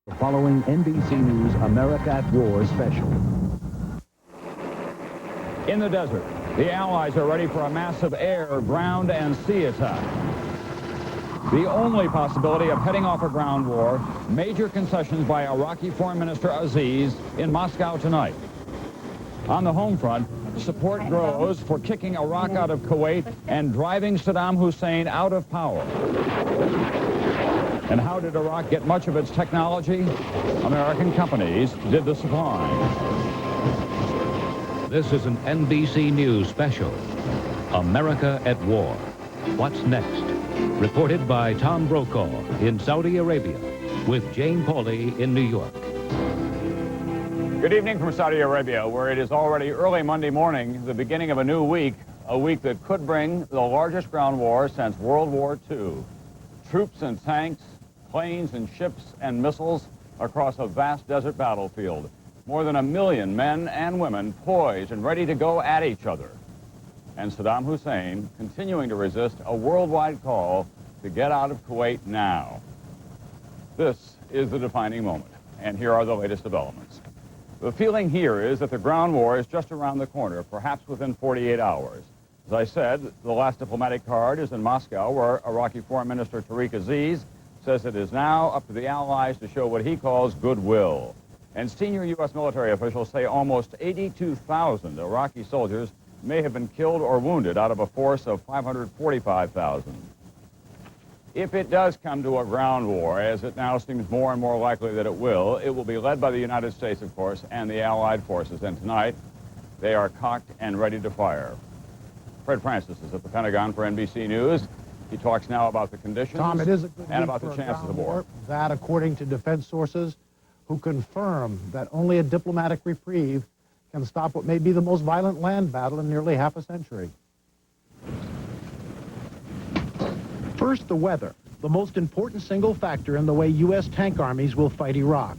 The following NBC News America at War special. In the desert, the Allies are ready for a massive air, ground, and sea attack. The only possibility of heading off a ground war, major concessions by Iraqi Foreign Minister Aziz in Moscow tonight. On the home front, support grows for kicking Iraq out of Kuwait and driving Saddam Hussein out of power. And how did Iraq get much of its technology? American companies did the supplying. This is an NBC News special, America at War. What's next? Reported by Tom Brokaw in Saudi Arabia with Jane Pauley in New York. Good evening from Saudi Arabia, where it is already early Monday morning, the beginning of a new week, a week that could bring the largest ground war since World War II. Troops and tanks, planes and ships and missiles across a vast desert battlefield. More than 1 million men and women poised and ready to go at each other. And Saddam Hussein continuing to resist a worldwide call to get out of Kuwait now. This is the defining moment, and here are the latest developments. The feeling here is that the ground war is just around the corner, perhaps within 48 hours. As I said, the last diplomatic card is in Moscow, where Iraqi Foreign Minister Tariq Aziz says it is now up to the Allies to show what he calls goodwill. And senior U.S. military officials say almost 82,000 Iraqi soldiers may have been killed or wounded out of a force of 545,000. If it does come to a ground war, as it now seems more and more likely that it will be led by the United States, of course, and the Allied forces. And tonight, they are cocked and ready to fire. Fred Francis is at the Pentagon for NBC News. He talks now about the conditions Tom, it is a good and about the chances of war. That, according to defense sources who confirm that only a diplomatic reprieve can stop what may be the most violent land battle in nearly half a century. First, the weather, the most important single factor in the way U.S. tank armies will fight Iraq.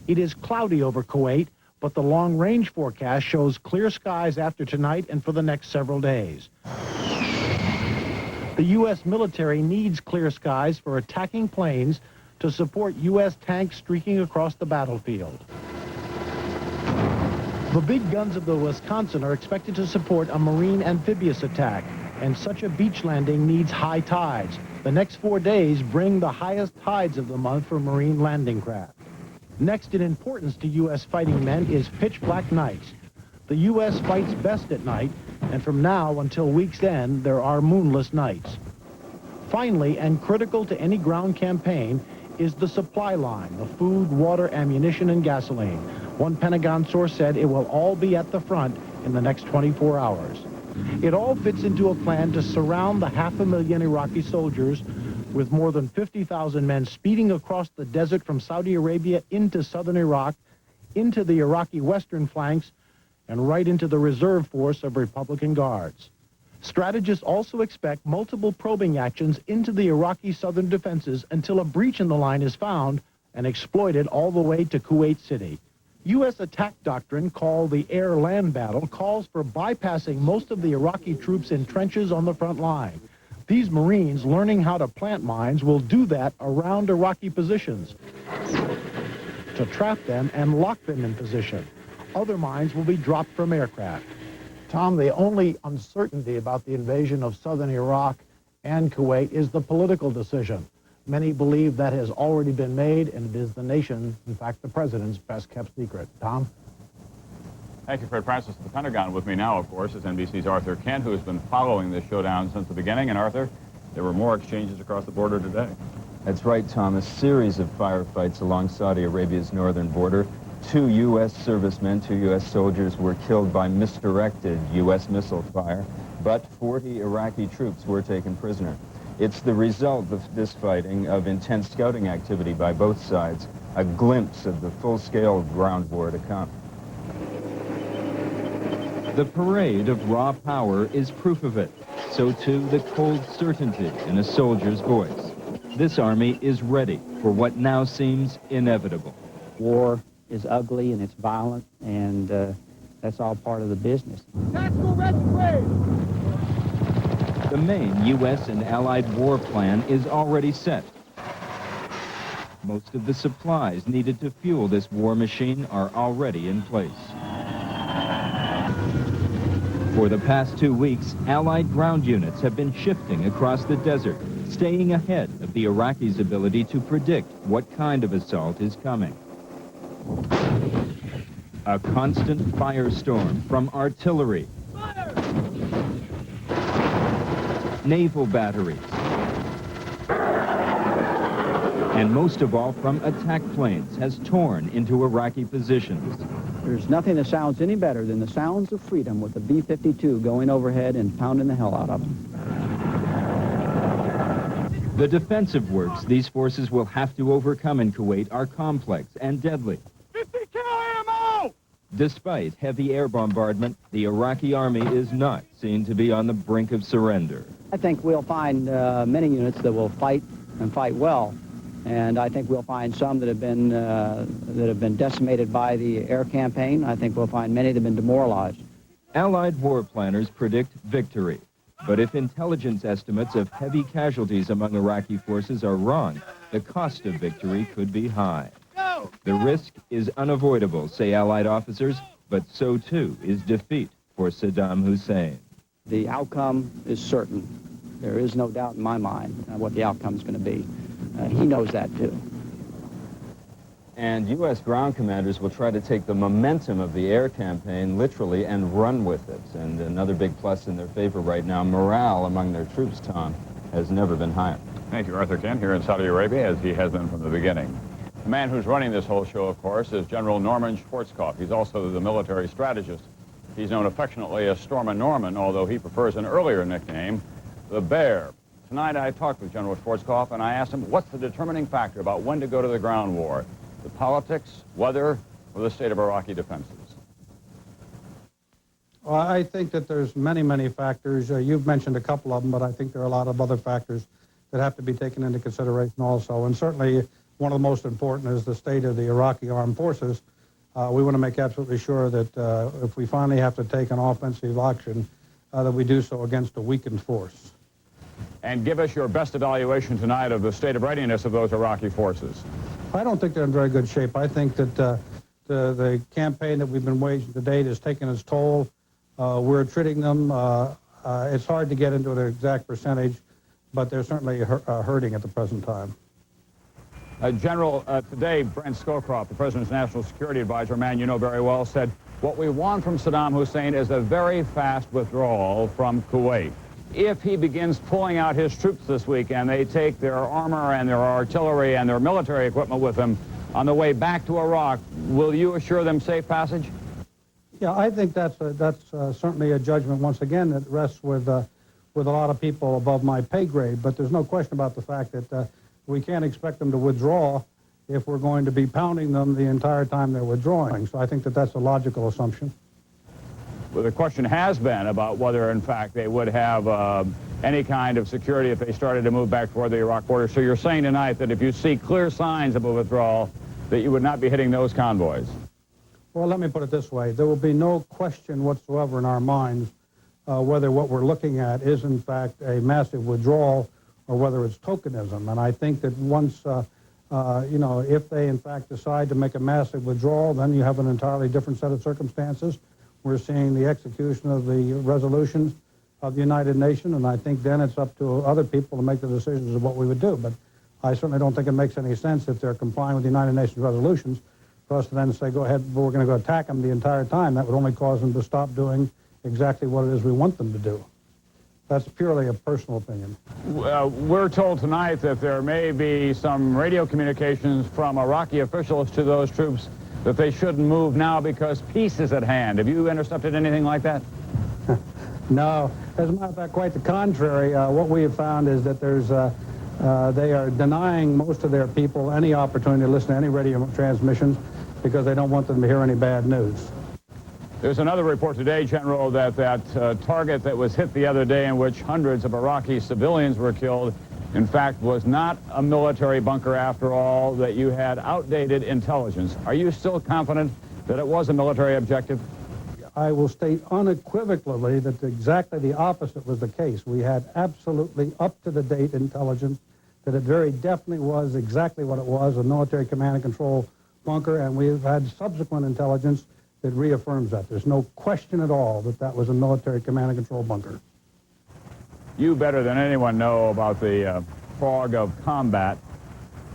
It is cloudy over Kuwait, but the long-range forecast shows clear skies after tonight and for the next several days. The U.S. military needs clear skies for attacking planes to support U.S. tanks streaking across the battlefield. The big guns of the Wisconsin are expected to support a marine amphibious attack, and such a beach landing needs high tides. The next 4 days bring the highest tides of the month for marine landing craft. Next in importance to U.S. fighting men is pitch black nights. The U.S. fights best at night, and from now until week's end, there are moonless nights. Finally, and critical to any ground campaign, is the supply line of food, water, ammunition, and gasoline. One Pentagon source said it will all be at the front in the next 24 hours. It all fits into a plan to surround the 500,000 Iraqi soldiers, with more than 50,000 men speeding across the desert from Saudi Arabia into southern Iraq, into the Iraqi western flanks, and right into the reserve force of Republican Guards. Strategists also expect multiple probing actions into the Iraqi southern defenses until a breach in the line is found and exploited all the way to Kuwait City. U.S. attack doctrine, called the air-land battle, calls for bypassing most of the Iraqi troops in trenches on the front line. These Marines, learning how to plant mines, will do that around Iraqi positions to trap them and lock them in position. Other mines will be dropped from aircraft. Tom, the only uncertainty about the invasion of southern Iraq and Kuwait is the political decision. Many believe that has already been made, and it is the nation, in fact, the president's best-kept secret. Tom? Thank you, Fred Francis. At the Pentagon with me now, of course, is NBC's Arthur Kent, who has been following this showdown since the beginning. And Arthur, there were more exchanges across the border today. That's right, Tom. A series of firefights along Saudi Arabia's northern border. 2 U.S. servicemen, 2 U.S. soldiers were killed by misdirected U.S. missile fire, but 40 Iraqi troops were taken prisoner. It's the result of this fighting of intense scouting activity by both sides, a glimpse of the full-scale ground war to come. The parade of raw power is proof of it. So too the cold certainty in a soldier's voice. This army is ready for what now seems inevitable. War is ugly and it's violent, and that's all part of the business. The main U.S. and Allied war plan is already set. Most of the supplies needed to fuel this war machine are already in place. For the past 2 weeks, Allied ground units have been shifting across the desert, staying ahead of the Iraqis' ability to predict what kind of assault is coming. A constant firestorm from artillery, naval batteries, and most of all from attack planes has torn into Iraqi positions. There's nothing that sounds any better than the sounds of freedom with the B-52 going overhead and pounding the hell out of them. The defensive works these forces will have to overcome in Kuwait are complex and deadly. 50 cal ammo! Despite heavy air bombardment, the Iraqi army is not seen to be on the brink of surrender. I think we'll find many units that will fight and fight well. And I think we'll find some that have been decimated by the air campaign. I think we'll find many that have been demoralized. Allied war planners predict victory. But if intelligence estimates of heavy casualties among Iraqi forces are wrong, the cost of victory could be high. The risk is unavoidable, say Allied officers, but so too is defeat for Saddam Hussein. The outcome is certain. There is no doubt in my mind what the outcome is going to be. He knows that too. And U.S. ground commanders will try to take the momentum of the air campaign literally and run with it. And another big plus in their favor right now, morale among their troops, Tom, has never been higher. Thank you, Arthur Kent, here in Saudi Arabia, as he has been from the beginning. The man who's running this whole show, of course, is General Norman Schwarzkopf. He's also the military strategist. He's known affectionately as Stormin' Norman, although he prefers an earlier nickname, the Bear. Tonight I talked with General Schwarzkopf and I asked him what's the determining factor about when to go to the ground war? The politics, weather, or the state of Iraqi defenses? Well, I think that there's many factors. You've mentioned a couple of them, but I think there are a lot of other factors that have to be taken into consideration also. And certainly one of the most important is the state of the Iraqi armed forces. We want to make absolutely sure that if we finally have to take an offensive action, that we do so against a weakened force. And give us your best evaluation tonight of the state of readiness of those Iraqi forces. I don't think they're in very good shape. I think that the campaign that we've been waging to date has taken its toll. We're treating them. It's hard to get into an exact percentage, but they're certainly hurting at the present time. General, today Brent Scowcroft, the President's National Security Advisor, a man you know very well, said, what we want from Saddam Hussein is a very fast withdrawal from Kuwait. If he begins pulling out his troops this week and they take their armor and their artillery and their military equipment with them on the way back to Iraq, will you assure them safe passage? Yeah, I think that's certainly a judgment, once again, that rests with a lot of people above my pay grade. But there's no question about the fact that we can't expect them to withdraw if we're going to be pounding them the entire time they're withdrawing. So I think that that's a logical assumption. Well, the question has been about whether, in fact, they would have any kind of security if they started to move back toward the Iraq border. So you're saying tonight that if you see clear signs of a withdrawal, that you would not be hitting those convoys? Well, let me put it this way. There will be no question whatsoever in our minds whether what we're looking at is, in fact, a massive withdrawal or whether it's tokenism. And I think that once, if they, in fact, decide to make a massive withdrawal, then you have an entirely different set of circumstances. We're seeing the execution of the resolutions of the United Nations, and I think then it's up to other people to make the decisions of what we would do. But I certainly don't think it makes any sense if they're complying with the United Nations resolutions for us to then say, go ahead, we're going to go attack them the entire time. That would only cause them to stop doing exactly what it is we want them to do. That's purely a personal opinion. We're told tonight that there may be some radio communications from Iraqi officials to those troops that they shouldn't move now because peace is at hand. Have you intercepted anything like that? No. As a matter of fact, quite the contrary. What we have found is that they are denying most of their people any opportunity to listen to any radio transmissions because they don't want them to hear any bad news. There's another report today, General, that target that was hit the other day in which hundreds of Iraqi civilians were killed, in fact, was not a military bunker after all, that you had outdated intelligence. Are you still confident that it was a military objective? I will state unequivocally that exactly the opposite was the case. We had absolutely up-to-the-date intelligence that it very definitely was exactly what it was, a military command and control bunker, and we've had subsequent intelligence that reaffirms that. There's no question at all that that was a military command and control bunker. You better than anyone know about the fog of combat.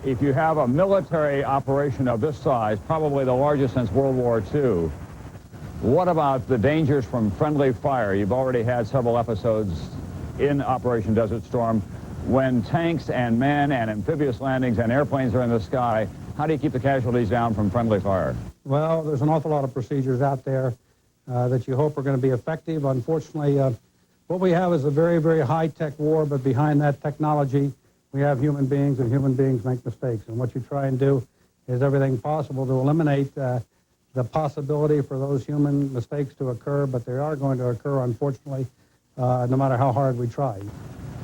If you have a military operation of this size, probably the largest since World War II, what about the dangers from friendly fire? You've already had several episodes in Operation Desert Storm. When tanks and men and amphibious landings and airplanes are in the sky, how do you keep the casualties down from friendly fire? Well, there's an awful lot of procedures out there that you hope are going to be effective. Unfortunately, what we have is a very, very high-tech war, but behind that technology, we have human beings, and human beings make mistakes. And what you try and do is everything possible to eliminate the possibility for those human mistakes to occur, but they are going to occur, unfortunately, no matter how hard we try.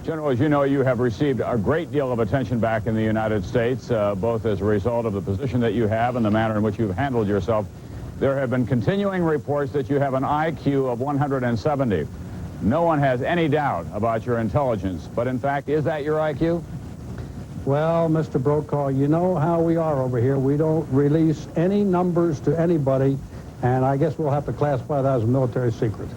General, as you know, you have received a great deal of attention back in the United States, both as a result of the position that you have and the manner in which you've handled yourself. There have been continuing reports that you have an IQ of 170. No one has any doubt about your intelligence, but in fact, is that your IQ? Well, Mr. Brokaw, you know how we are over here. We don't release any numbers to anybody, and I guess we'll have to classify that as a military secret.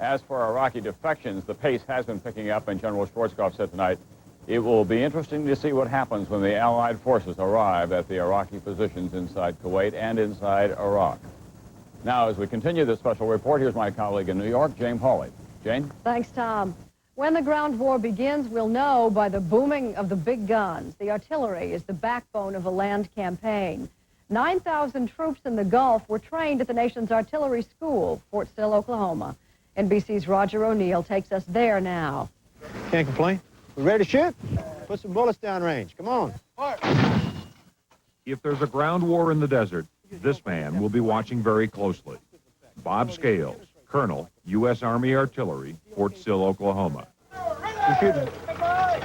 As for Iraqi defections, the pace has been picking up, and General Schwarzkopf said tonight it will be interesting to see what happens when the Allied forces arrive at the Iraqi positions inside Kuwait and inside Iraq. Now, as we continue this special report, here's my colleague in New York, Jane Pauley. Jane? Thanks, Tom. When the ground war begins, we'll know by the booming of the big guns. The artillery is the backbone of a land campaign. 9,000 troops in the Gulf were trained at the nation's artillery school, Fort Sill, Oklahoma. NBC's Roger O'Neill takes us there now. Can't complain. We ready to shoot? Put some bullets down range. Come on. If there's a ground war in the desert, this man will be watching very closely. Bob Scales, Colonel, U.S. Army Artillery, Fort Sill, Oklahoma. You're shooting.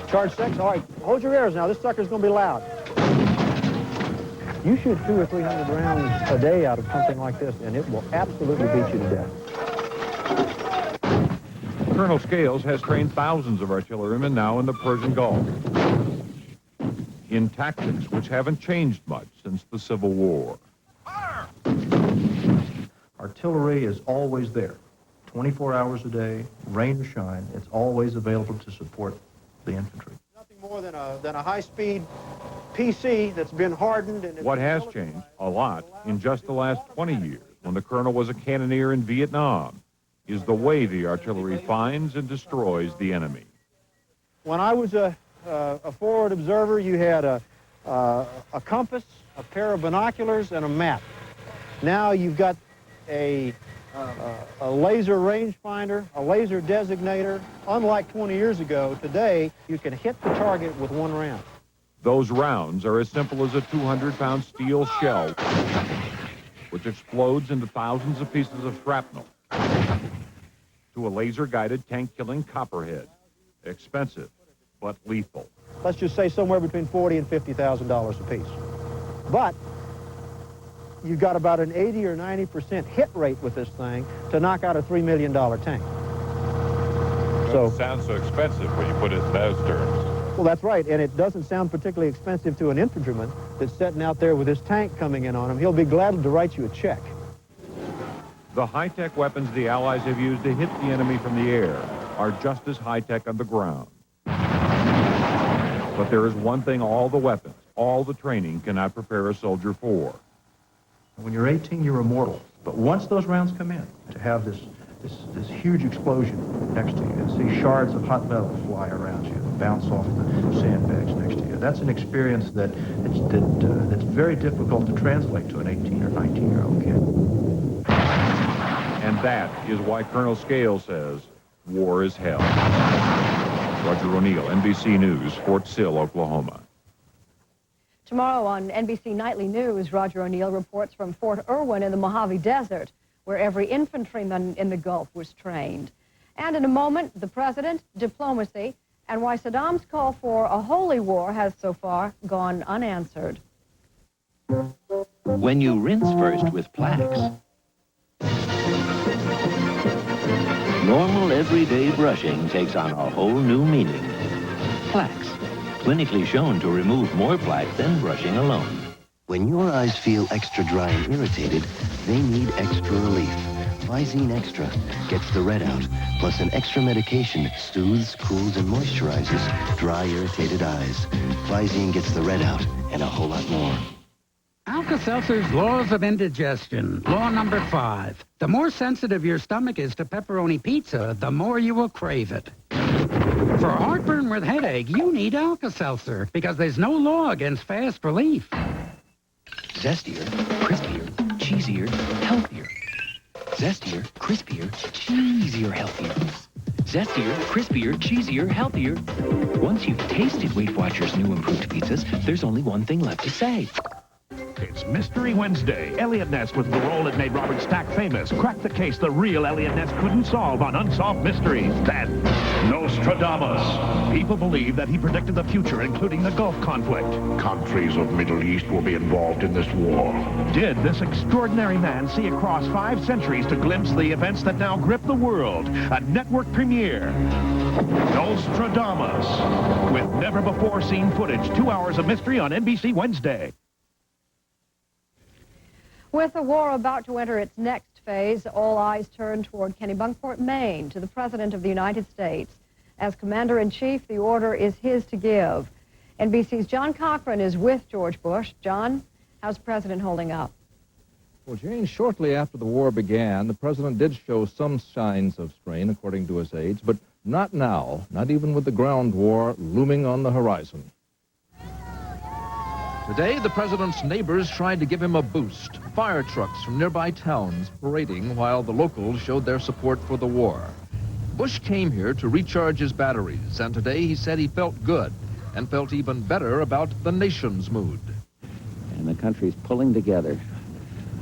Charge 6. All right, hold your ears now. This sucker's going to be loud. You shoot 200 or 300 rounds a day out of something like this, and it will absolutely beat you to death. Colonel Scales has trained thousands of artillerymen now in the Persian Gulf in tactics which haven't changed much since the Civil War. Artillery is always there, 24 hours a day, rain or shine. It's always available to support the infantry. Nothing more than a high-speed PC that's been hardened. And what has changed a lot in just the last 20 years, when the colonel was a cannoneer in Vietnam, is the way the artillery finds and destroys the enemy. When I was a forward observer, you had a compass, a pair of binoculars, and a map. Now you've got a laser rangefinder, a laser designator. Unlike 20 years ago, today you can hit the target with one round. Those rounds are as simple as a 200-pound steel shell, which explodes into thousands of pieces of shrapnel, to a laser-guided tank-killing copperhead. Expensive, but lethal. Let's just say somewhere between $40,000 and $50,000 apiece. But you've got about an 80 or 90% hit rate with this thing to knock out a $3 million tank. So it sounds so expensive when you put it in those terms. Well, that's right, and it doesn't sound particularly expensive to an infantryman that's sitting out there with his tank coming in on him. He'll be glad to write you a check. The high-tech weapons the Allies have used to hit the enemy from the air are just as high-tech on the ground. But there is one thing all the weapons, all the training cannot prepare a soldier for. When you're 18, you're immortal. But once those rounds come in, to have this huge explosion next to you and see shards of hot metal fly around you and bounce off the sandbags next to you, that's an experience that's very difficult to translate to an 18 or 19-year-old kid. And that is why Colonel Scales says, war is hell. Roger O'Neill, NBC News, Fort Sill, Oklahoma. Tomorrow on NBC Nightly News, Roger O'Neill reports from Fort Irwin in the Mojave Desert, where every infantryman in the Gulf was trained. And in a moment, the president, diplomacy, and why Saddam's call for a holy war has so far gone unanswered. When you rinse first with Plax, normal everyday brushing takes on a whole new meaning. plaques, clinically shown to remove more plaque than brushing alone. When your eyes feel extra dry and irritated, they need extra relief. Visine Extra gets the red out, plus an extra medication that soothes, cools, and moisturizes dry, irritated eyes. Visine gets the red out and a whole lot more. Alka-Seltzer's Laws of Indigestion. Law number 5. The more sensitive your stomach is to pepperoni pizza, the more you will crave it. For heartburn with headache, you need Alka-Seltzer because there's no law against fast relief. Zestier, crispier, cheesier, healthier. Zestier, crispier, cheesier, healthier. Zestier, crispier, cheesier, healthier. Once you've tasted Weight Watchers' new improved pizzas, there's only one thing left to say. It's Mystery Wednesday. Elliot Ness was the role that made Robert Stack famous. Crack the case the real Elliot Ness couldn't solve on Unsolved Mysteries. Then, Nostradamus. People believe that he predicted the future, including the Gulf conflict. Countries of Middle East will be involved in this war. Did this extraordinary man see across 5 centuries to glimpse the events that now grip the world? A network premiere. Nostradamus. With never-before-seen footage. 2 hours of mystery on NBC Wednesday. With the war about to enter its next phase, all eyes turn toward Kennebunkport, Maine, to the President of the United States. As Commander-in-Chief, the order is his to give. NBC's John Cochran is with George Bush. John, how's the President holding up? Well, Jane, shortly after the war began, the President did show some signs of strain, according to his aides, but not now, not even with the ground war looming on the horizon. Today, the President's neighbors tried to give him a boost. Fire trucks from nearby towns parading while the locals showed their support for the war. Bush came here to recharge his batteries, and today he said he felt good and felt even better about the nation's mood. And the country's pulling together,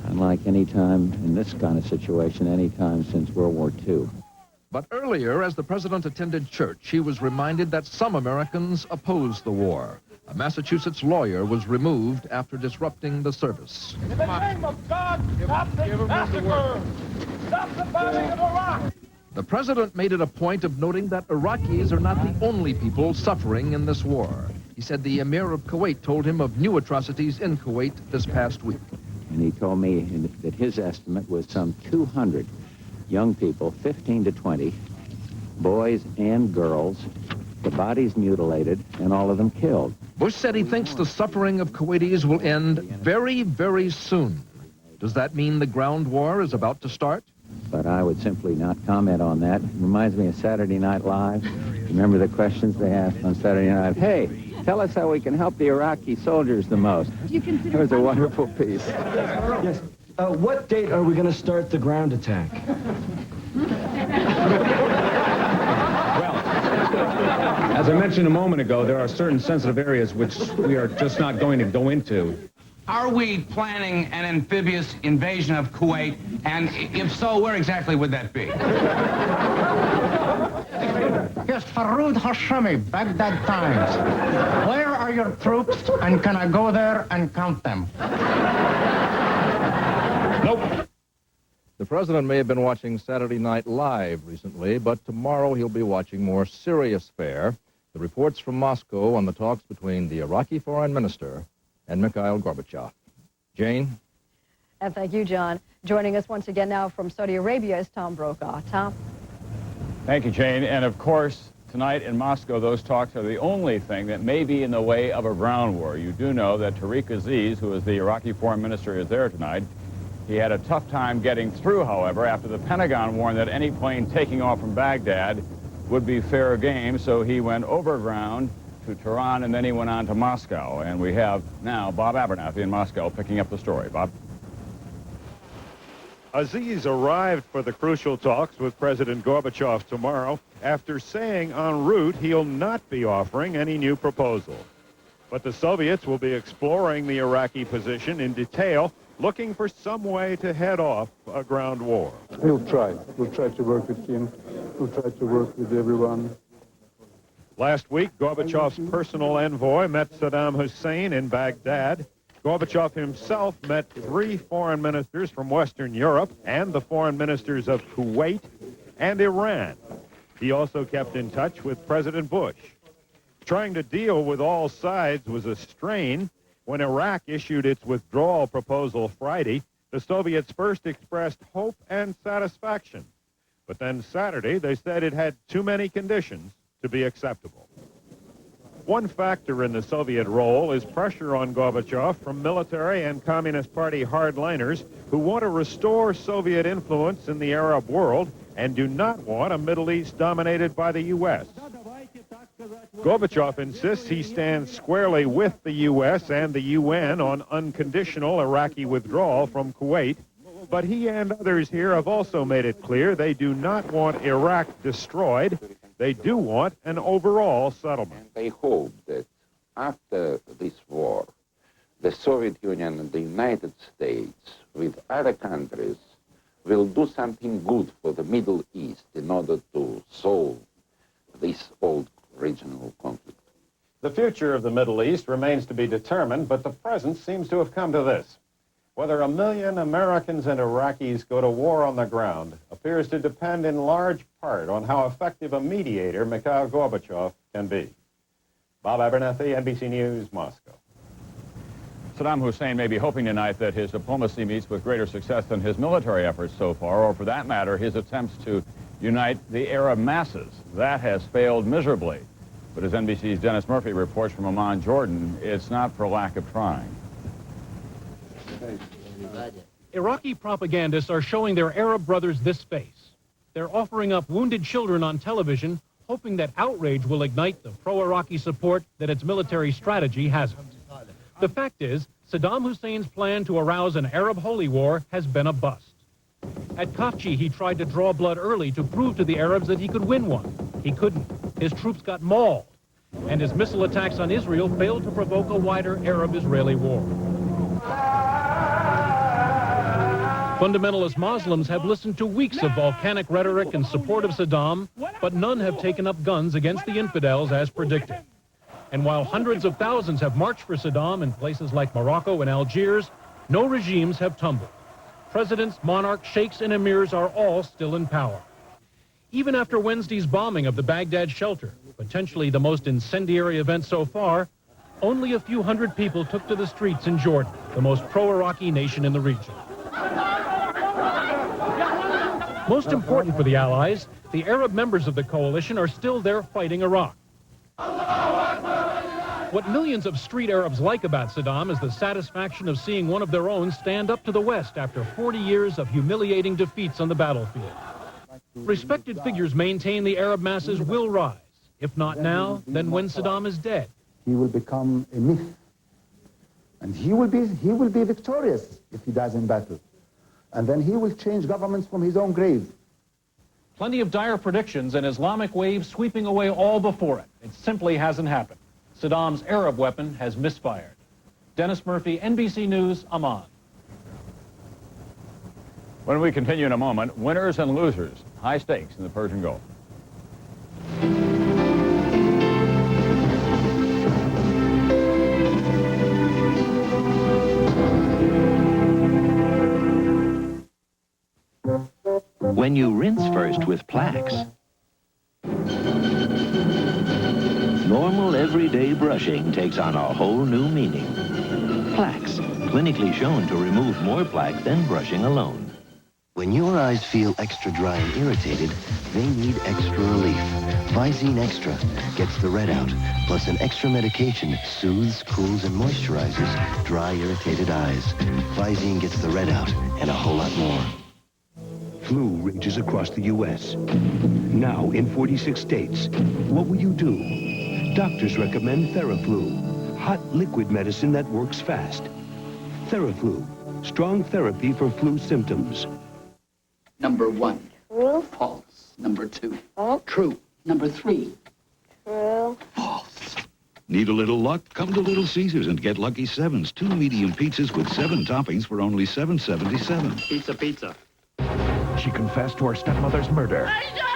unlike any time in this kind of situation, any time since World War II. But earlier, as the President attended church, he was reminded that some Americans opposed the war. A Massachusetts lawyer was removed after disrupting the service. In the name of God, stop this massacre! Stop the bombing of Iraq! The President made it a point of noting that Iraqis are not the only people suffering in this war. He said the Emir of Kuwait told him of new atrocities in Kuwait this past week. And he told me that his estimate was some 200 young people, 15 to 20, boys and girls, the bodies mutilated, and all of them killed. Bush said he thinks the suffering of Kuwaitis will end very, very soon. Does that mean the ground war is about to start? But I would simply not comment on that. It reminds me of Saturday Night Live. Remember the questions they asked on Saturday Night? Hey, tell us how we can help the Iraqi soldiers the most. It was a wonderful piece. Yes. What date are we going to start the ground attack? As I mentioned a moment ago, there are certain sensitive areas which we are just not going to go into. Are we planning an amphibious invasion of Kuwait? And if so, where exactly would that be? Yes, Faroud Hashemi, Baghdad Times. Where are your troops, and can I go there and count them? Nope. The President may have been watching Saturday Night Live recently, but tomorrow he'll be watching more serious fare. The reports from Moscow on the talks between the Iraqi foreign minister and Mikhail Gorbachev. Jane? And thank you, John. Joining us once again now from Saudi Arabia is Tom Brokaw. Tom? Thank you, Jane. And of course, tonight in Moscow, those talks are the only thing that may be in the way of a ground war. You do know that Tariq Aziz, who is the Iraqi foreign minister, is there tonight. He had a tough time getting through, however, after the Pentagon warned that any plane taking off from Baghdad would be fair game, so he went overground to Tehran, and then he went on to Moscow. And we have now Bob Abernathy in Moscow picking up the story. Bob? Aziz arrived for the crucial talks with President Gorbachev tomorrow after saying en route he'll not be offering any new proposal. But the Soviets will be exploring the Iraqi position in detail, looking for some way to head off a ground war. We'll try. We'll try to work with him. We'll try to work with everyone. Last week, Gorbachev's personal envoy met Saddam Hussein in Baghdad. Gorbachev himself met 3 foreign ministers from Western Europe and the foreign ministers of Kuwait and Iran. He also kept in touch with President Bush. Trying to deal with all sides was a strain. When Iraq issued its withdrawal proposal Friday, the Soviets first expressed hope and satisfaction. But then Saturday, they said it had too many conditions to be acceptable. One factor in the Soviet role is pressure on Gorbachev from military and Communist Party hardliners who want to restore Soviet influence in the Arab world and do not want a Middle East dominated by the U.S. Gorbachev insists he stands squarely with the U.S. and the UN on unconditional Iraqi withdrawal from Kuwait, but he and others here have also made it clear they do not want Iraq destroyed. They do want an overall settlement. I hope that after this war, the Soviet Union and the United States, with other countries, will do something good for the Middle East in order to solve this old regional conflict. The future of the Middle East remains to be determined, but the present seems to have come to this. Whether 1 million Americans and Iraqis go to war on the ground appears to depend in large part on how effective a mediator Mikhail Gorbachev can be. Bob Abernethy, NBC News, Moscow. Saddam Hussein may be hoping tonight that his diplomacy meets with greater success than his military efforts so far, or for that matter, his attempts to unite the Arab masses. That has failed miserably. But as NBC's Dennis Murphy reports from Amman, Jordan, it's not for lack of trying. Iraqi propagandists are showing their Arab brothers this face. They're offering up wounded children on television, hoping that outrage will ignite the pro-Iraqi support that its military strategy hasn't. The fact is, Saddam Hussein's plan to arouse an Arab holy war has been a bust. At Kafji, he tried to draw blood early to prove to the Arabs that he could win one. He couldn't. His troops got mauled. And his missile attacks on Israel failed to provoke a wider Arab-Israeli war. Fundamentalist Muslims have listened to weeks of volcanic rhetoric in support of Saddam, but none have taken up guns against the infidels as predicted. And while hundreds of thousands have marched for Saddam in places like Morocco and Algiers, no regimes have tumbled. Presidents, monarchs, sheikhs, and emirs are all still in power. Even after Wednesday's bombing of the Baghdad shelter, potentially the most incendiary event so far, only a few hundred people took to the streets in Jordan, the most pro-Iraqi nation in the region. Most important for the Allies, the Arab members of the coalition are still there fighting Iraq. What millions of street Arabs like about Saddam is the satisfaction of seeing one of their own stand up to the West after 40 years of humiliating defeats on the battlefield. Respected figures maintain the Arab masses will rise. If not now, then when Saddam is dead. He will become a myth. And he will be victorious if he dies in battle. And then he will change governments from his own grave. Plenty of dire predictions, an Islamic wave sweeping away all before it. It simply hasn't happened. Saddam's Arab weapon has misfired. Dennis Murphy, NBC News, Amman. When we continue in a moment, winners and losers, high stakes in the Persian Gulf. When you rinse first with Plax, normal everyday brushing takes on a whole new meaning. Plax, clinically shown to remove more plaque than brushing alone. When your eyes feel extra dry and irritated, they need extra relief. Visine Extra gets the red out, plus an extra medication soothes, cools, and moisturizes dry, irritated eyes. Visine gets the red out and a whole lot more. Flu rages across the U.S. Now in 46 states. What will you do? Doctors recommend Theraflu, hot liquid medicine that works fast. Theraflu, strong therapy for flu symptoms. Number 1. True. False. Number 2. False. True. Number 3. True. False. Need a little luck? Come to Little Caesars and get Lucky Sevens. 2 medium pizzas with 7 toppings for only $7.77. Pizza. She confessed to her stepmother's murder.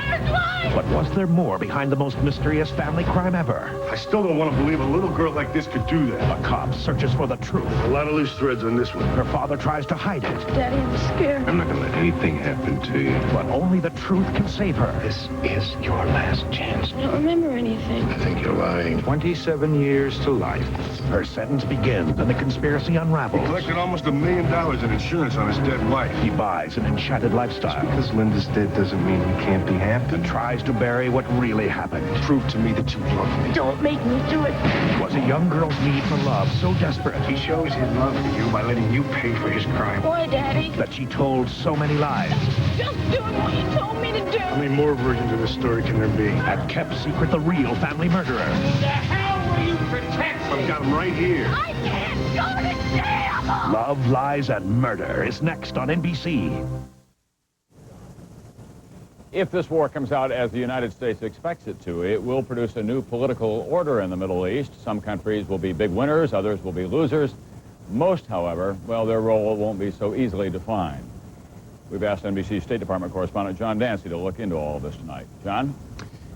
daughter's life! But was there more behind the most mysterious family crime ever? I still don't want to believe a little girl like this could do that. A cop searches for the truth. A lot of loose threads on this one. Her father tries to hide it. Daddy, I'm scared. I'm not going to let anything happen to you. But only the truth can save her. This is your last chance. I don't remember anything. I think you're lying. 27 years to life. Her sentence begins and the conspiracy unravels. He collected almost $1 million in insurance on his dead wife. He buys an enchanted lifestyle. Just because Linda's dead doesn't mean we can't be happy. And tries to bury what really happened. Prove to me that you love me. Don't make me do it. Was a young girl's need for love so desperate? He shows his love for you by letting you pay for his crime. Why, Daddy? That she told so many lies. Just doing what you told me to do. How many more versions of this story can there be? And kept secret the real family murderer. The hell will you protect me? I've got him right here. I can't go to jail! Love, Lies, and Murder is next on NBC. If this war comes out as the United States expects it to, it will produce a new political order in the Middle East. Some countries will be big winners, others will be losers. Most, however, well, their role won't be so easily defined. We've asked NBC State Department correspondent John Dancy to look into all of this tonight. John?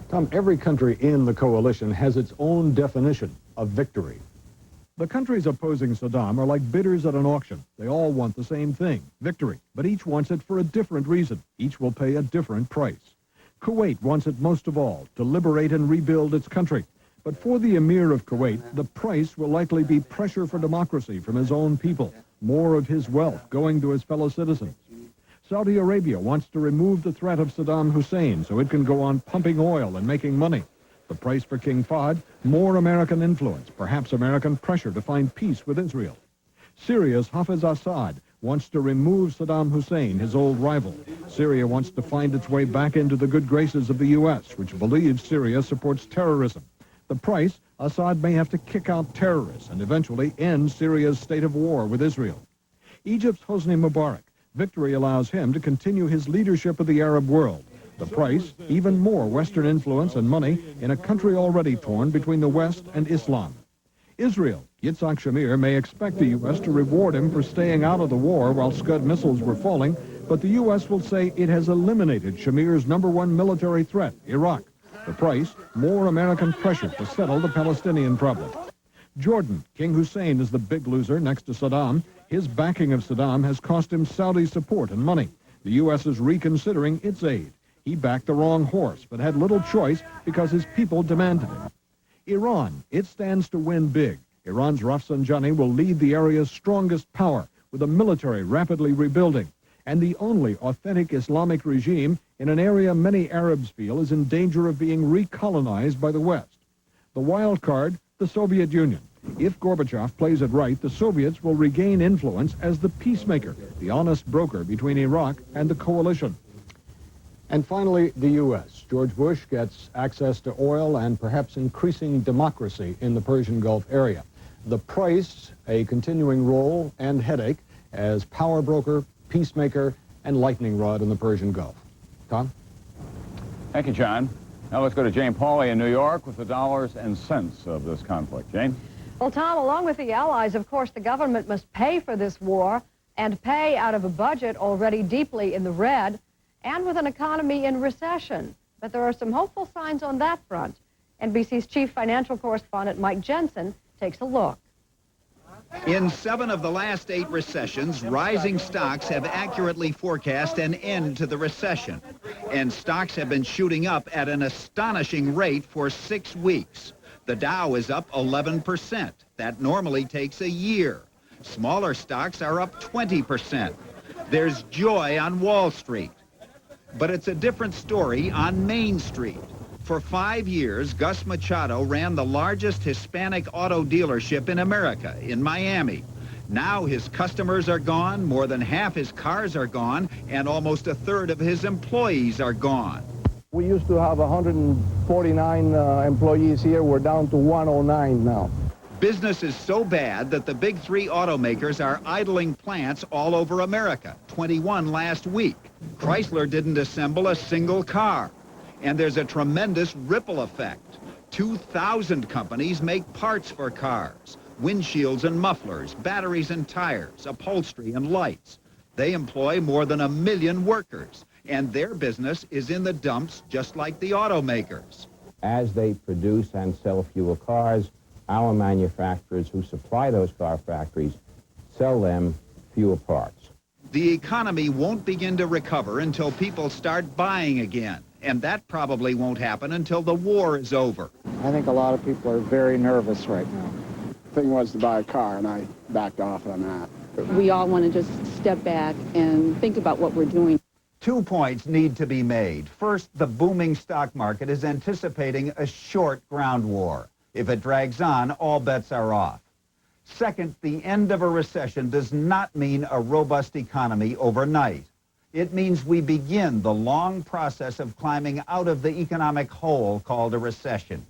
Tom, every country in the coalition has its own definition of victory. The countries opposing Saddam are like bidders at an auction. They all want the same thing, victory, but each wants it for a different reason. Each will pay a different price. Kuwait wants it most of all, to liberate and rebuild its country. But for the Emir of Kuwait, the price will likely be pressure for democracy from his own people, more of his wealth going to his fellow citizens. Saudi Arabia wants to remove the threat of Saddam Hussein so it can go on pumping oil and making money. The price for King Fahd, more American influence, perhaps American pressure to find peace with Israel. Syria's Hafez Assad wants to remove Saddam Hussein, his old rival. Syria wants to find its way back into the good graces of the U.S., which believes Syria supports terrorism. The price, Assad may have to kick out terrorists and eventually end Syria's state of war with Israel. Egypt's Hosni Mubarak. Victory allows him to continue his leadership of the Arab world. The price, even more Western influence and money in a country already torn between the West and Islam. Israel, Yitzhak Shamir, may expect the U.S. to reward him for staying out of the war while Scud missiles were falling, but the U.S. will say it has eliminated Shamir's #1 military threat, Iraq. The price, more American pressure to settle the Palestinian problem. Jordan, King Hussein is the big loser next to Saddam. His backing of Saddam has cost him Saudi support and money. The U.S. is reconsidering its aid. He backed the wrong horse, but had little choice because his people demanded it. Iran, it stands to win big. Iran's Rafsanjani will lead the area's strongest power, with a military rapidly rebuilding, and the only authentic Islamic regime in an area many Arabs feel is in danger of being recolonized by the West. The wild card, the Soviet Union. If Gorbachev plays it right, the Soviets will regain influence as the peacemaker, the honest broker between Iraq and the coalition. And finally, the U.S. George Bush gets access to oil and perhaps increasing democracy in the Persian Gulf area. The price, a continuing role and headache as power broker, peacemaker, and lightning rod in the Persian Gulf. Tom? Thank you, John. Now let's go to Jane Pauley in New York with the dollars and cents of this conflict. Jane? Well, Tom, along with the allies, of course, the government must pay for this war and pay out of a budget already deeply in the red, and with an economy in recession. But there are some hopeful signs on that front. NBC's chief financial correspondent Mike Jensen takes a look. In 7 of the last 8 recessions, rising stocks have accurately forecast an end to the recession. And stocks have been shooting up at an astonishing rate for 6 weeks. The Dow is up 11%. That normally takes a year. Smaller stocks are up 20%. There's joy on Wall Street. But it's a different story on Main Street. For 5 years, Gus Machado ran the largest Hispanic auto dealership in America, in Miami. Now his customers are gone, more than half his cars are gone, and almost a third of his employees are gone. We used to have 149 employees here. We're down to 109 now. Business is so bad that the big 3 automakers are idling plants all over America, 21 last week. Chrysler didn't assemble a single car. And there's a tremendous ripple effect. 2,000 companies make parts for cars, windshields and mufflers, batteries and tires, upholstery and lights. They employ more than 1 million workers. And their business is in the dumps, just like the automakers. As they produce and sell fewer cars, our manufacturers who supply those car factories sell them fewer parts. The economy won't begin to recover until people start buying again. And that probably won't happen until the war is over. I think a lot of people are very nervous right now. The thing was to buy a car, and I backed off on that. We all want to just step back and think about what we're doing. 2 points need to be made. First, the booming stock market is anticipating a short ground war. If it drags on, all bets are off. Second, the end of a recession does not mean a robust economy overnight. It means we begin the long process of climbing out of the economic hole called a recession.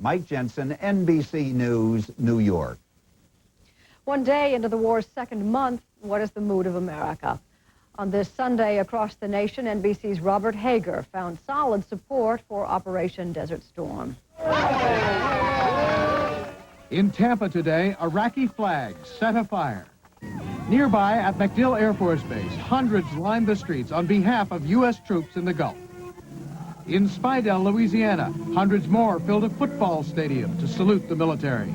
Mike Jensen, NBC News, New York. One day into the war's second month, what is the mood of America? On this Sunday across the nation, NBC's Robert Hager found solid support for Operation Desert Storm. In Tampa today, Iraqi flags set afire. Nearby at MacDill Air Force Base, hundreds lined the streets on behalf of U.S. troops in the Gulf. In Spidell, Louisiana, hundreds more filled a football stadium to salute the military.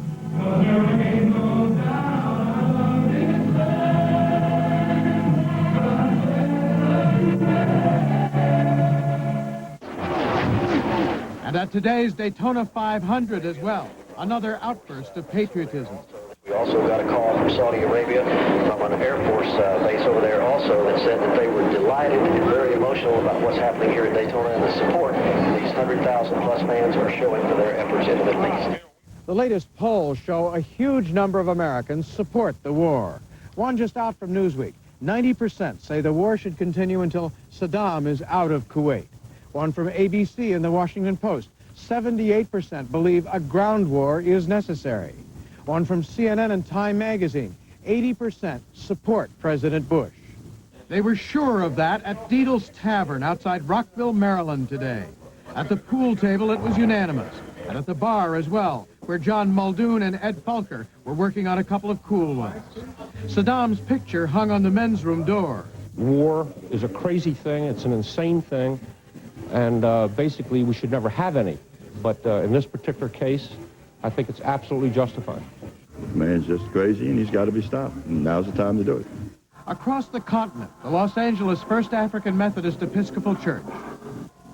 And at today's Daytona 500 as well, another outburst of patriotism. We also got a call from Saudi Arabia from an Air Force base over there also that said that they were delighted and very emotional about what's happening here at Daytona and the support these 100,000 plus fans are showing for their efforts in the Middle East. The latest polls show a huge number of Americans support the war. One just out from Newsweek, 90% say the war should continue until Saddam is out of Kuwait. One from ABC and the Washington Post, 78% believe a ground war is necessary. One from CNN and Time magazine, 80% support President Bush. They were sure of that at Deedle's Tavern outside Rockville, Maryland today. At the pool table, it was unanimous. And at the bar as well, where John Muldoon and Ed Fulker were working on a couple of cool ones. Saddam's picture hung on the men's room door. War is a crazy thing. It's an insane thing. And basically, we should never have any. But in this particular case, I think it's absolutely justified. The man's just crazy, and he's got to be stopped. And now's the time to do it. Across the continent, the Los Angeles First African Methodist Episcopal Church.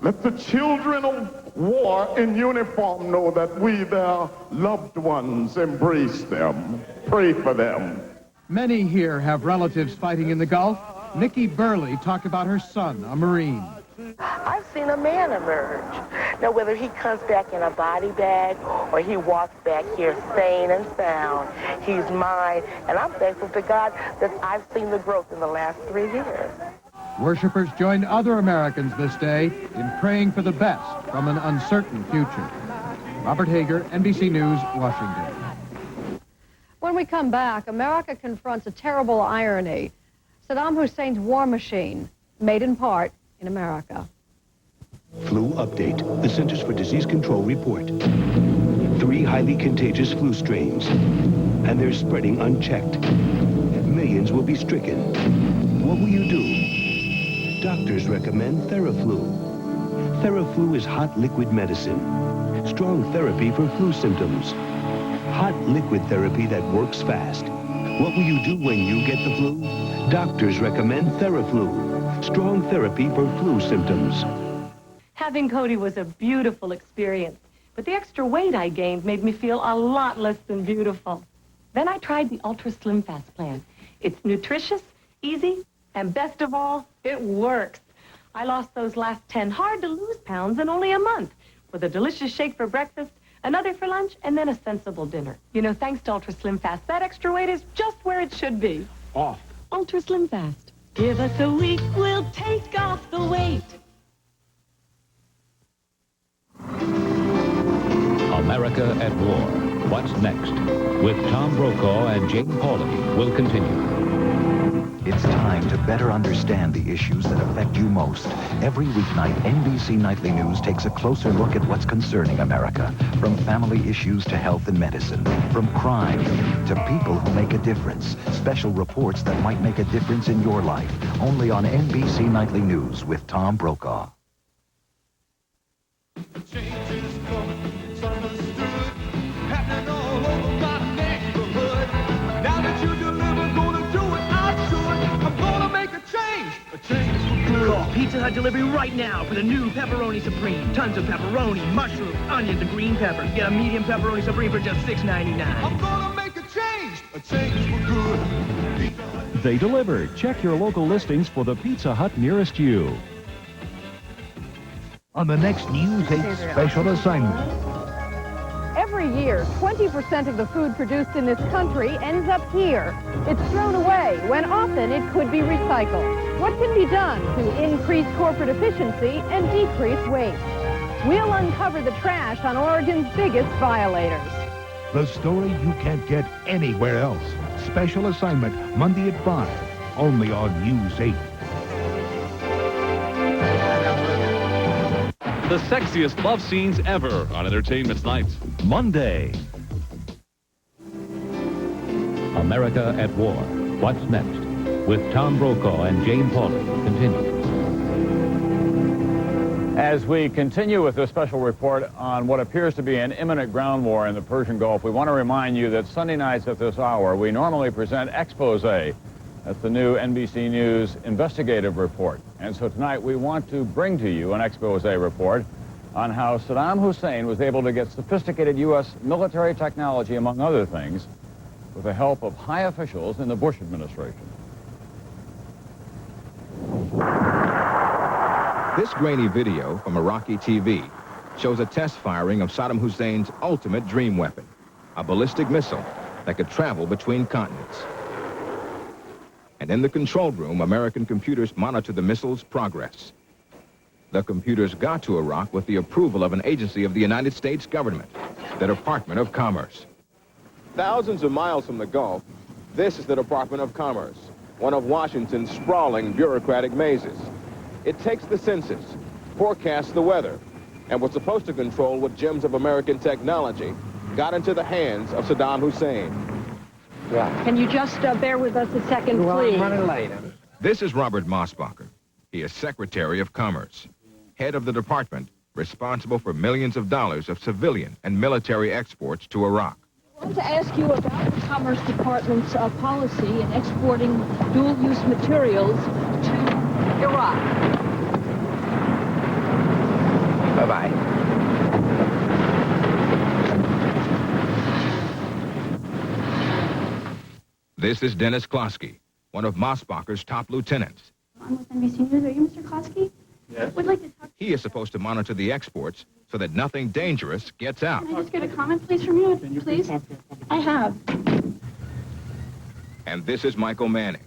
Let the children of war in uniform know that we, their loved ones, embrace them, pray for them. Many here have relatives fighting in the Gulf. Nikki Burley talked about her son, a Marine. I've seen a man emerge. Now, whether he comes back in a body bag or he walks back here sane and sound, he's mine. And I'm thankful to God that I've seen the growth in the last 3 years. Worshippers joined other Americans this day in praying for the best from an uncertain future. Robert Hager, NBC News, Washington. When we come back, America confronts a terrible irony. Saddam Hussein's war machine, made in part in America. Flu update. The Centers for Disease Control report. 3 highly contagious flu strains, and they're spreading unchecked. Millions will be stricken. What will you do? Doctors recommend Theraflu. Theraflu is hot liquid medicine. Strong therapy for flu symptoms. Hot liquid therapy that works fast. What will you do when you get the flu? Doctors recommend Theraflu. Strong therapy for flu symptoms. Having Cody was a beautiful experience, but the extra weight I gained made me feel a lot less than beautiful. Then I tried the Ultra Slim Fast plan. It's nutritious, easy, and best of all, it works. I lost those last 10 hard-to-lose pounds in only a month, with a delicious shake for breakfast, another for lunch, and then a sensible dinner. You know, thanks to Ultra Slim Fast, that extra weight is just where it should be. Off. Ultra Slim Fast. Give us a week, we'll take off the weight. America at War. What's next? With Tom Brokaw and Jane Pauley will continue. It's time to better understand the issues that affect you most. Every weeknight, NBC Nightly News takes a closer look at what's concerning America. From family issues to health and medicine. From crime to people who make a difference. Special reports that might make a difference in your life. Only on NBC Nightly News with Tom Brokaw. Call Pizza Hut Delivery right now for the new Pepperoni Supreme. Tons of pepperoni, mushrooms, onions, and green peppers. Get a medium Pepperoni Supreme for just $6.99. I'm gonna make a change for good. They deliver. Check your local listings for the Pizza Hut nearest you. On the next News 8 special assignment. Every year, 20% of the food produced in this country ends up here. It's thrown away when often it could be recycled. What can be done to increase corporate efficiency and decrease waste? We'll uncover the trash on Oregon's biggest violators. The story you can't get anywhere else. Special assignment, Monday at 5, only on News 8. The sexiest love scenes ever on Entertainment Tonight. Monday. America at War. What's next? With Tom Brokaw and Jane Pauley. Continue. As we continue with this special report on what appears to be an imminent ground war in the Persian Gulf, we want to remind you that Sunday nights at this hour, we normally present Expose. That's the new NBC News investigative report. And so tonight we want to bring to you an expose report on how Saddam Hussein was able to get sophisticated U.S. military technology, among other things, with the help of high officials in the Bush administration. This grainy video from Iraqi TV shows a test firing of Saddam Hussein's ultimate dream weapon, a ballistic missile that could travel between continents. And in the control room, American computers monitor the missile's progress. The computers got to Iraq with the approval of an agency of the United States government, the Department of Commerce. Thousands of miles from the Gulf, this is the Department of Commerce, one of Washington's sprawling bureaucratic mazes. It takes the census, forecasts the weather, and was supposed to control what gems of American technology got into the hands of Saddam Hussein. Can you just bear with us a second, please? I'm running late. This is Robert Mosbacher. He is Secretary of Commerce, head of the department responsible for millions of dollars of civilian and military exports to Iraq. I want to ask you about the Commerce Department's policy in exporting dual-use materials to Iraq. Bye-bye. This is Dennis Klosky, one of Mosbacher's top lieutenants. I'm with NBC News. Are you Mr. Klosky? Yes. Would like to talk. He is supposed to monitor the exports so that nothing dangerous gets out. Can I just get a comment, please, from you, please? I have. And this is Michael Manning,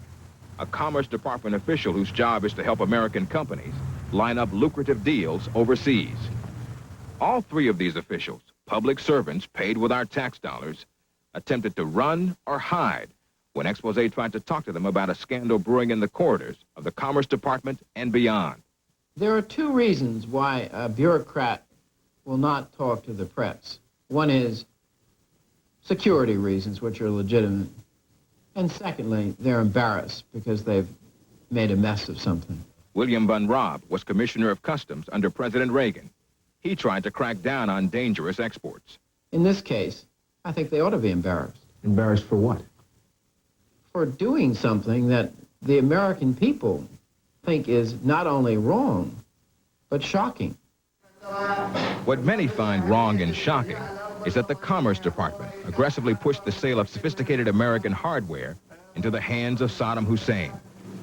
a Commerce Department official whose job is to help American companies line up lucrative deals overseas. All three of these officials, public servants paid with our tax dollars, attempted to run or hide when Expose tried to talk to them about a scandal brewing in the corridors of the Commerce Department and beyond. There are two reasons why a bureaucrat will not talk to the press. One is security reasons, which are legitimate. And secondly, they're embarrassed because they've made a mess of something. William Van Robb was Commissioner of Customs under President Reagan. He tried to crack down on dangerous exports. In this case, I think they ought to be embarrassed. Embarrassed for what? For doing something that the American people think is not only wrong, but shocking. What many find wrong and shocking is that the Commerce Department aggressively pushed the sale of sophisticated American hardware into the hands of Saddam Hussein.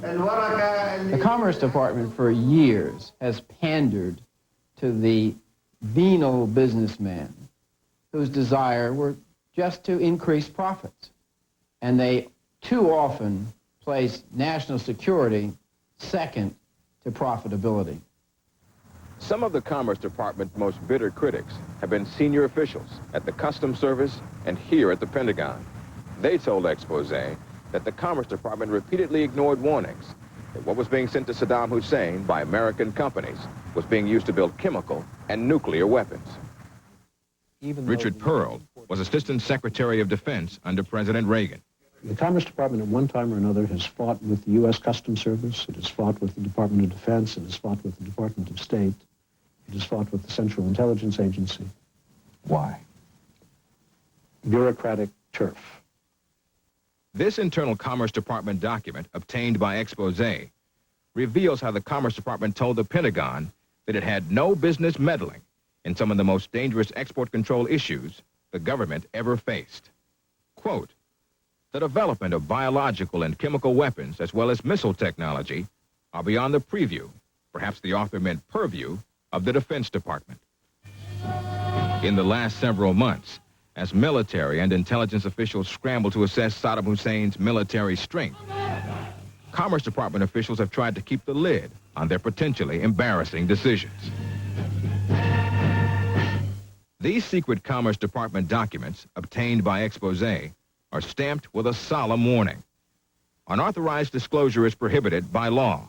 The Commerce Department for years has pandered to the venal businessman whose desire were just to increase profits. And they too often place national security second to profitability. Some of the Commerce Department's most bitter critics have been senior officials at the Customs Service and here at the Pentagon. They told Expose that the Commerce Department repeatedly ignored warnings that what was being sent to Saddam Hussein by American companies was being used to build chemical and nuclear weapons. Richard Pearl was Assistant Secretary of Defense under President Reagan. The Commerce Department at one time or another has fought with the U.S. Customs Service, it has fought with the Department of Defense, it has fought with the Department of State, it has fought with the Central Intelligence Agency. Why? Bureaucratic turf. This internal Commerce Department document, obtained by expose, reveals how the Commerce Department told the Pentagon that it had no business meddling in some of the most dangerous export control issues the government ever faced. Quote, the development of biological and chemical weapons as well as missile technology are beyond the preview, perhaps the author meant purview, of the Defense Department. In the last several months, as military and intelligence officials scramble to assess Saddam Hussein's military strength, Commerce Department officials have tried to keep the lid on their potentially embarrassing decisions. These secret Commerce Department documents, obtained by expose, are stamped with a solemn warning. Unauthorized disclosure is prohibited by law.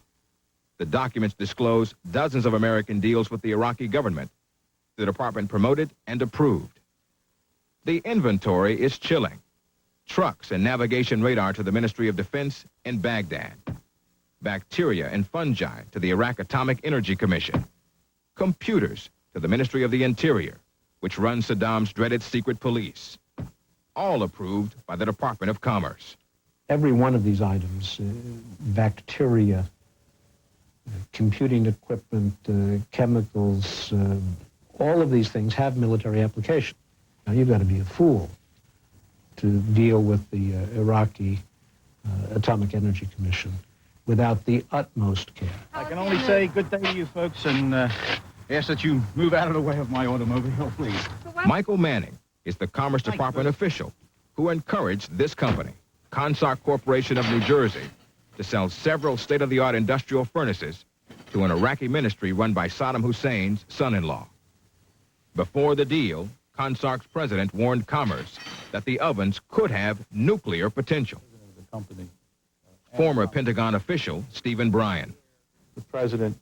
The documents disclose dozens of American deals with the Iraqi government the department promoted and approved. The inventory is chilling. Trucks and navigation radar to the Ministry of Defense in Baghdad. Bacteria and fungi to the Iraq Atomic Energy Commission. Computers to the Ministry of the Interior, which runs Saddam's dreaded secret police. All approved by the Department of Commerce. Every one of these items, bacteria, computing equipment, chemicals, all of these things have military application. Now, you've got to be a fool to deal with the Iraqi Atomic Energy Commission without the utmost care. I can only say good day to you folks and ask that you move out of the way of my automobile, please. Michael Manning is the Commerce Department official who encouraged this company, Consark Corporation of New Jersey, to sell several state-of-the-art industrial furnaces to an Iraqi ministry run by Saddam Hussein's son-in-law. Before the deal, Consark's president warned Commerce that the ovens could have nuclear potential. Former Pentagon official Stephen Bryan. The president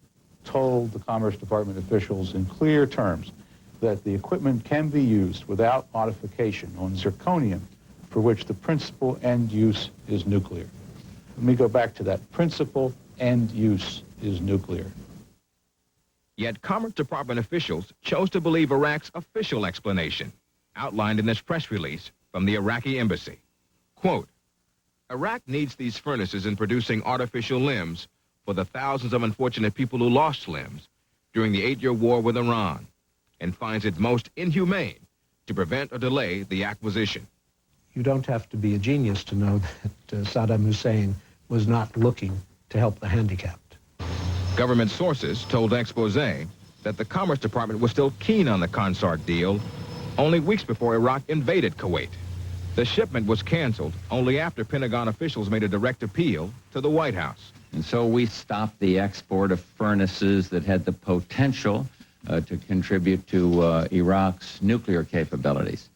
told the Commerce Department officials in clear terms that the equipment can be used without modification on zirconium, for which the principal end use is nuclear. Let me go back to that. Principal end use is nuclear. Yet Commerce Department officials chose to believe Iraq's official explanation, outlined in this press release from the Iraqi embassy. Quote, Iraq needs these furnaces in producing artificial limbs for the thousands of unfortunate people who lost limbs during the 8-year war with Iran, and finds it most inhumane to prevent or delay the acquisition. You don't have to be a genius to know that Saddam Hussein was not looking to help the handicapped. Government sources told expose that the Commerce Department was still keen on the Consark deal only weeks before Iraq invaded Kuwait. The shipment was canceled only after Pentagon officials made a direct appeal to the White House. And so we stopped the export of furnaces that had the potential to contribute to Iraq's nuclear capabilities.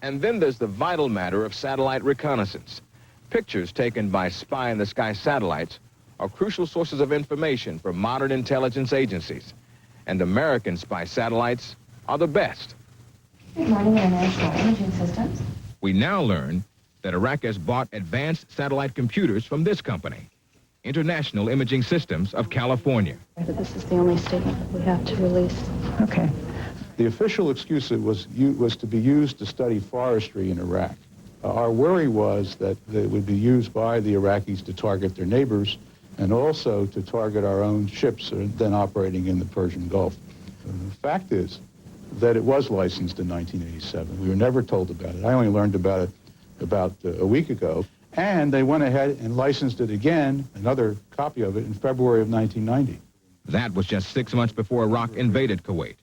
And then there's the vital matter of satellite reconnaissance. Pictures taken by spy-in-the-sky satellites are crucial sources of information for modern intelligence agencies. And American spy satellites are the best. Good morning, International Imaging Systems. We now learn that Iraq has bought advanced satellite computers from this company, International Imaging Systems of California. This is the only statement that we have to release. Okay. The official excuse was to be used to study forestry in Iraq. Our worry was that it would be used by the Iraqis to target their neighbors and also to target our own ships then operating in the Persian Gulf. The fact is that it was licensed in 1987. We were never told about it. I only learned about it about a week ago. And they went ahead and licensed it again, another copy of it, in February of 1990. That was just 6 months before Iraq invaded Kuwait.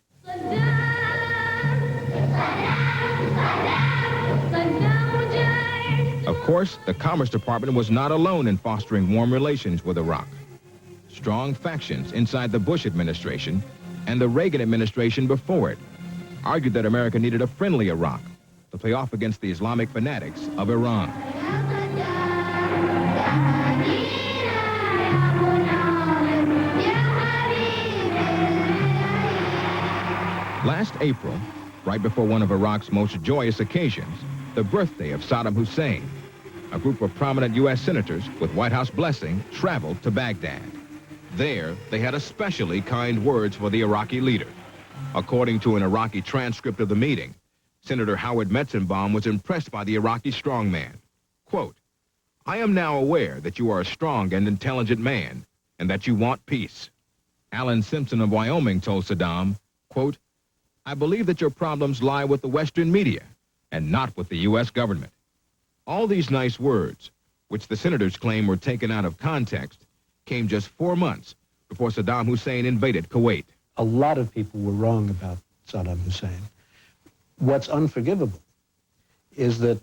Of course, the Commerce Department was not alone in fostering warm relations with Iraq. Strong factions inside the Bush administration and the Reagan administration before it argued that America needed a friendly Iraq to play off against the Islamic fanatics of Iran. April, right before one of Iraq's most joyous occasions, the birthday of Saddam Hussein, a group of prominent U.S. senators with White House blessing traveled to Baghdad. There, they had especially kind words for the Iraqi leader. According to an Iraqi transcript of the meeting, Senator Howard Metzenbaum was impressed by the Iraqi strongman. Quote, "I am now aware that you are a strong and intelligent man and that you want peace." Alan Simpson of Wyoming told Saddam, quote, "I believe that your problems lie with the Western media and not with the U.S. government." All these nice words, which the senators claim were taken out of context, came just 4 months before Saddam Hussein invaded Kuwait. A lot of people were wrong about Saddam Hussein. What's unforgivable is that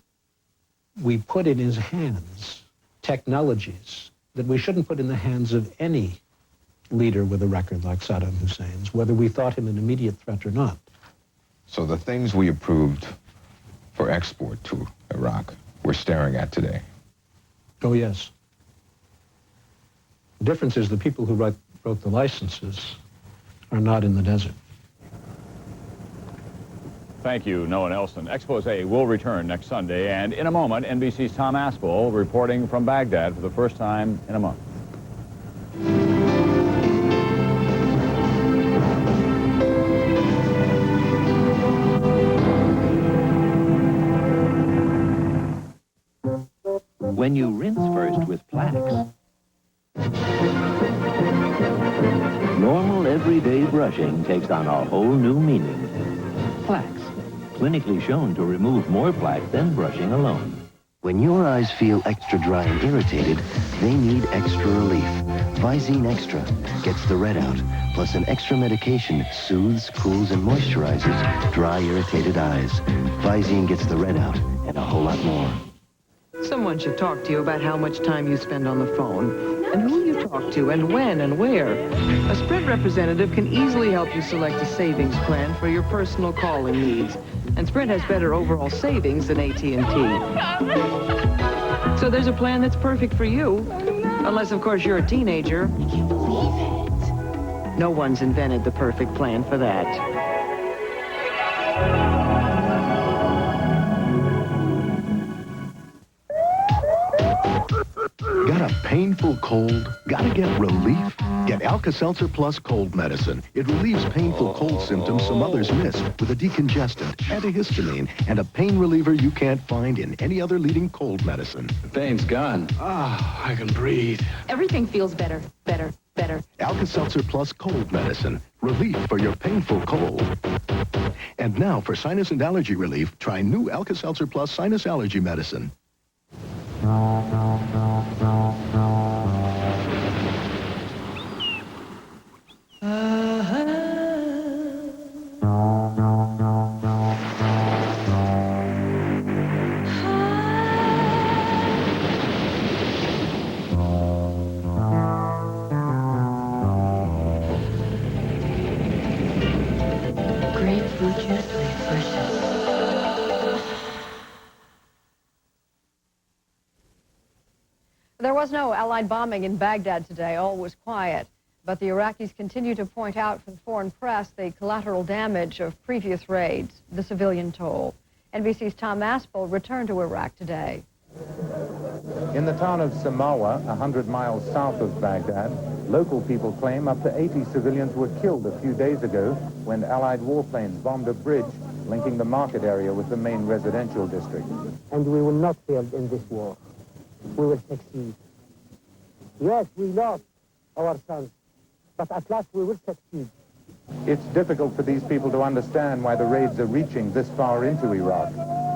we put in his hands technologies that we shouldn't put in the hands of any leader with a record like Saddam Hussein's, whether we thought him an immediate threat or not. So the things we approved for export to Iraq, we're staring at today. Oh, yes. The difference is the people who wrote the licenses are not in the desert. Thank you, Noah Nelson. Expose will return next Sunday, and in a moment, NBC's Tom Aspel reporting from Baghdad for the first time in a month. When you rinse first with Plax, normal everyday brushing takes on a whole new meaning. Plax, clinically shown to remove more plaque than brushing alone. When your eyes feel extra dry and irritated, they need extra relief. Visine Extra gets the red out, plus an extra medication soothes, cools, and moisturizes dry, irritated eyes. Visine gets the red out and a whole lot more. Someone should talk to you about how much time you spend on the phone, and who you talk to, and when and where. A Sprint representative can easily help you select a savings plan for your personal calling needs. And Sprint has better overall savings than AT&T. So there's a plan that's perfect for you. Unless, of course, you're a teenager. I can't believe it. No one's invented the perfect plan for that. Got a painful cold? Gotta get relief? Get Alka-Seltzer Plus cold medicine. It relieves painful cold symptoms some others miss with a decongestant, antihistamine, and a pain reliever you can't find in any other leading cold medicine. The pain's gone. Ah, I can breathe. Everything feels better, better, better. Alka-Seltzer Plus cold medicine. Relief for your painful cold. And now for sinus and allergy relief, try new Alka-Seltzer Plus sinus allergy medicine. Grapefruit juice, delicious. There was no Allied bombing in Baghdad today. All was quiet. But the Iraqis continue to point out for the foreign press the collateral damage of previous raids, the civilian toll. NBC's Tom Aspel returned to Iraq today. In the town of Samawa, 100 miles south of Baghdad, local people claim up to 80 civilians were killed a few days ago when Allied warplanes bombed a bridge linking the market area with the main residential district. And we will not fail in this war. We will succeed. Yes, we lost our sons, but at last we will succeed. It's difficult for these people to understand why the raids are reaching this far into Iraq.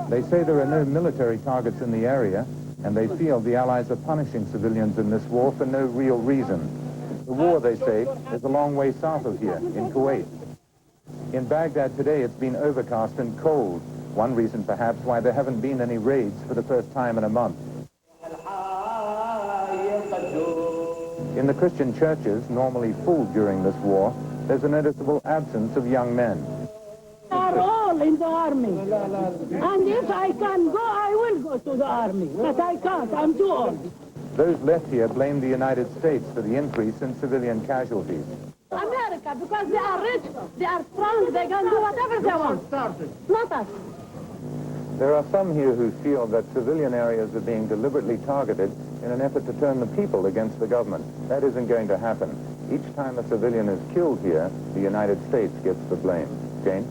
They say there are no military targets in the area, and they feel the Allies are punishing civilians in this war for no real reason. The war, they say, is a long way south of here, in Kuwait. In Baghdad today, it's been overcast and cold. One reason, perhaps, why there haven't been any raids for the first time in a month. In the Christian churches, normally full during this war, there's a noticeable absence of young men. We are all in the army. And if I can go, I will go to the army. But I can't. I'm too old. Those left here blame the United States for the increase in civilian casualties. America America because they are rich, they are strong, they can do whatever they want. Not us. There are some here who feel that civilian areas are being deliberately targeted in an effort to turn the people against the government. That isn't going to happen. Each time a civilian is killed here, the United States gets the blame. Jane?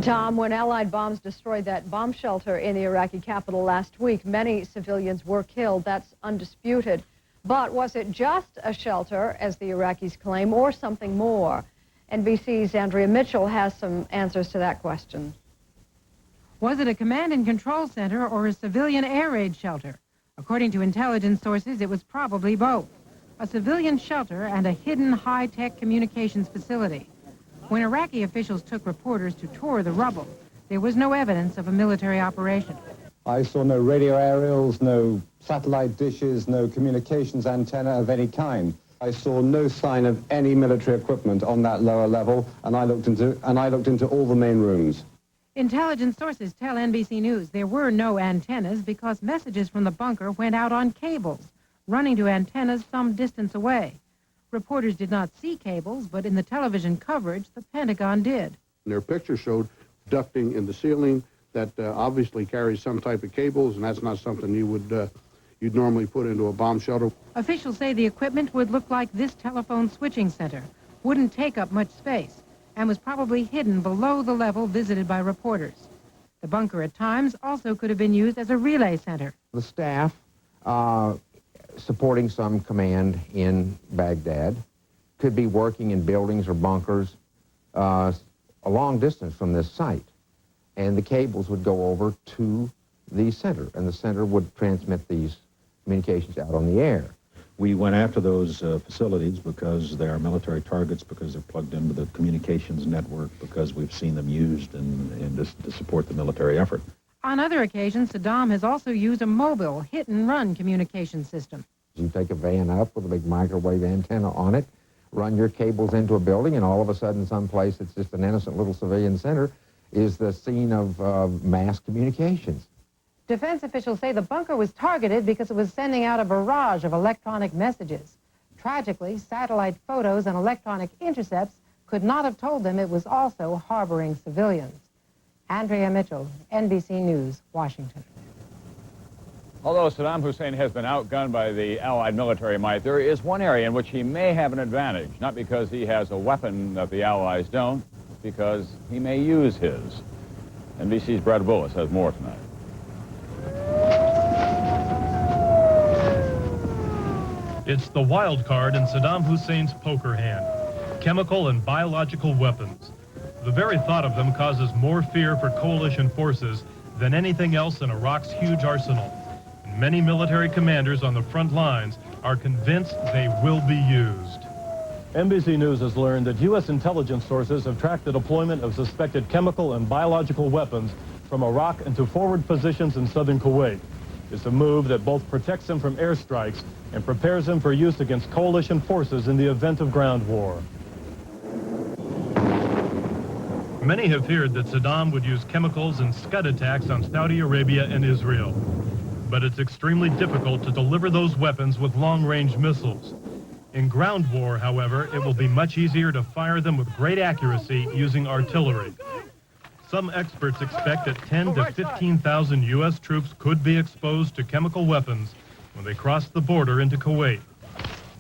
Tom, when Allied bombs destroyed that bomb shelter in the Iraqi capital last week, many civilians were killed. That's undisputed. But was it just a shelter, as the Iraqis claim, or something more? NBC's Andrea Mitchell has some answers to that question. Was it a command and control center or a civilian air raid shelter? According to intelligence sources, it was probably both. A civilian shelter and a hidden high-tech communications facility. When Iraqi officials took reporters to tour the rubble, there was no evidence of a military operation. I saw no radio aerials, no satellite dishes, no communications antenna of any kind. I saw no sign of any military equipment on that lower level, and I looked into all the main rooms. Intelligence sources tell NBC News there were no antennas because messages from the bunker went out on cables, running to antennas some distance away. Reporters did not see cables, but in the television coverage, the Pentagon did. Their picture showed ducting in the ceiling that obviously carries some type of cables, and that's not something you'd normally put into a bomb shelter. Officials say the equipment would look like this telephone switching center, wouldn't take up much space, and was probably hidden below the level visited by reporters. The bunker at times also could have been used as a relay center. The staff supporting some command in Baghdad could be working in buildings or bunkers a long distance from this site. And the cables would go over to the center, and the center would transmit these communications out on the air. We went after those facilities because they are military targets, because they're plugged into the communications network, because we've seen them used to support the military effort. On other occasions, Saddam has also used a mobile hit-and-run communication system. You take a van up with a big microwave antenna on it, run your cables into a building, and all of a sudden someplace that's just an innocent little civilian center is the scene of mass communications. Defense officials say the bunker was targeted because it was sending out a barrage of electronic messages. Tragically, satellite photos and electronic intercepts could not have told them it was also harboring civilians. Andrea Mitchell, NBC News, Washington. Although Saddam Hussein has been outgunned by the Allied military might, there is one area in which he may have an advantage, not because he has a weapon that the Allies don't, because he may use his. NBC's Brad Willis has more tonight. It's the wild card in Saddam Hussein's poker hand, chemical and biological weapons. The very thought of them causes more fear for coalition forces than anything else in Iraq's huge arsenal. And many military commanders on the front lines are convinced they will be used. NBC News has learned that U.S. intelligence sources have tracked the deployment of suspected chemical and biological weapons from Iraq into forward positions in southern Kuwait. It's a move that both protects them from airstrikes and prepares them for use against coalition forces in the event of ground war. Many have feared that Saddam would use chemicals and Scud attacks on Saudi Arabia and Israel. But it's extremely difficult to deliver those weapons with long-range missiles. In ground war, however, it will be much easier to fire them with great accuracy using artillery. Some experts expect that 10 to 15,000 U.S. troops could be exposed to chemical weapons when they cross the border into Kuwait.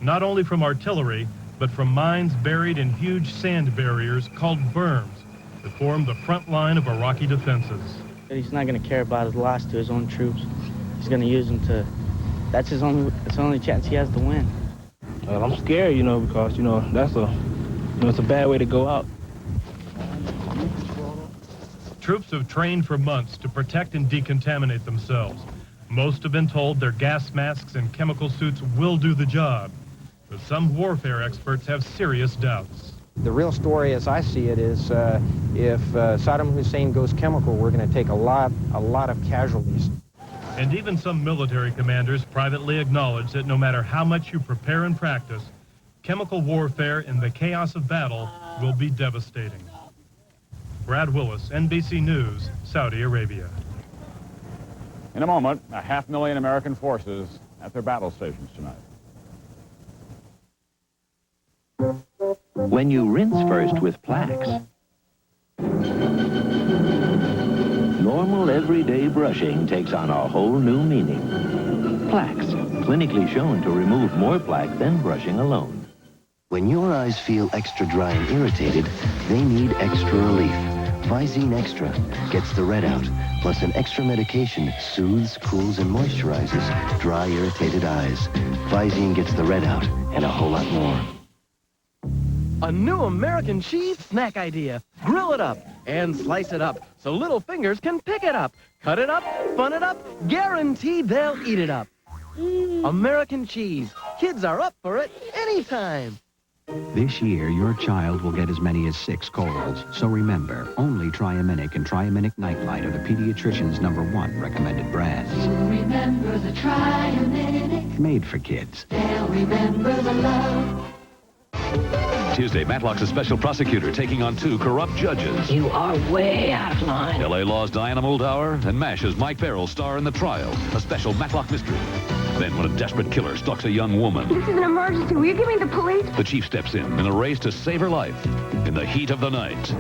Not only from artillery, but from mines buried in huge sand barriers called berms that form the front line of Iraqi defenses. He's not going to care about his loss to his own troops. He's going to use them to, that's the only chance he has to win. I'm scared, because, it's a bad way to go out. Troops have trained for months to protect and decontaminate themselves. Most have been told their gas masks and chemical suits will do the job. But some warfare experts have serious doubts. The real story, as I see it, is if Saddam Hussein goes chemical, we're going to take a lot of casualties. And even some military commanders privately acknowledge that no matter how much you prepare and practice, chemical warfare in the chaos of battle will be devastating. Brad Willis, NBC News, Saudi Arabia. In a moment, 500,000 American forces at their battle stations tonight. When you rinse first with Plax, normal everyday brushing takes on a whole new meaning. Plax, clinically shown to remove more plaque than brushing alone. When your eyes feel extra dry and irritated, they need extra relief. Visine Extra gets the red out, plus an extra medication soothes, cools, and moisturizes dry, irritated eyes. Visine gets the red out and a whole lot more. A new American cheese snack idea. Grill it up and slice it up so little fingers can pick it up. Cut it up, fun it up, guaranteed they'll eat it up. American cheese. Kids are up for it anytime. This year, your child will get as many as 6 colds. So remember, only Triaminic and Triaminic Nightlight are the pediatrician's #1 recommended brands. Remember the Triaminic. Made for kids. They'll remember the love. Tuesday, Matlock's a special prosecutor taking on 2 corrupt judges. You are way out of line. L.A. Law's Diana Muldaur and MASH's Mike Farrell star in The Trial, a special Matlock mystery. Then when a desperate killer stalks a young woman, This is an emergency. Will you give me the police? the chief steps in a race to save her life in the heat of the night.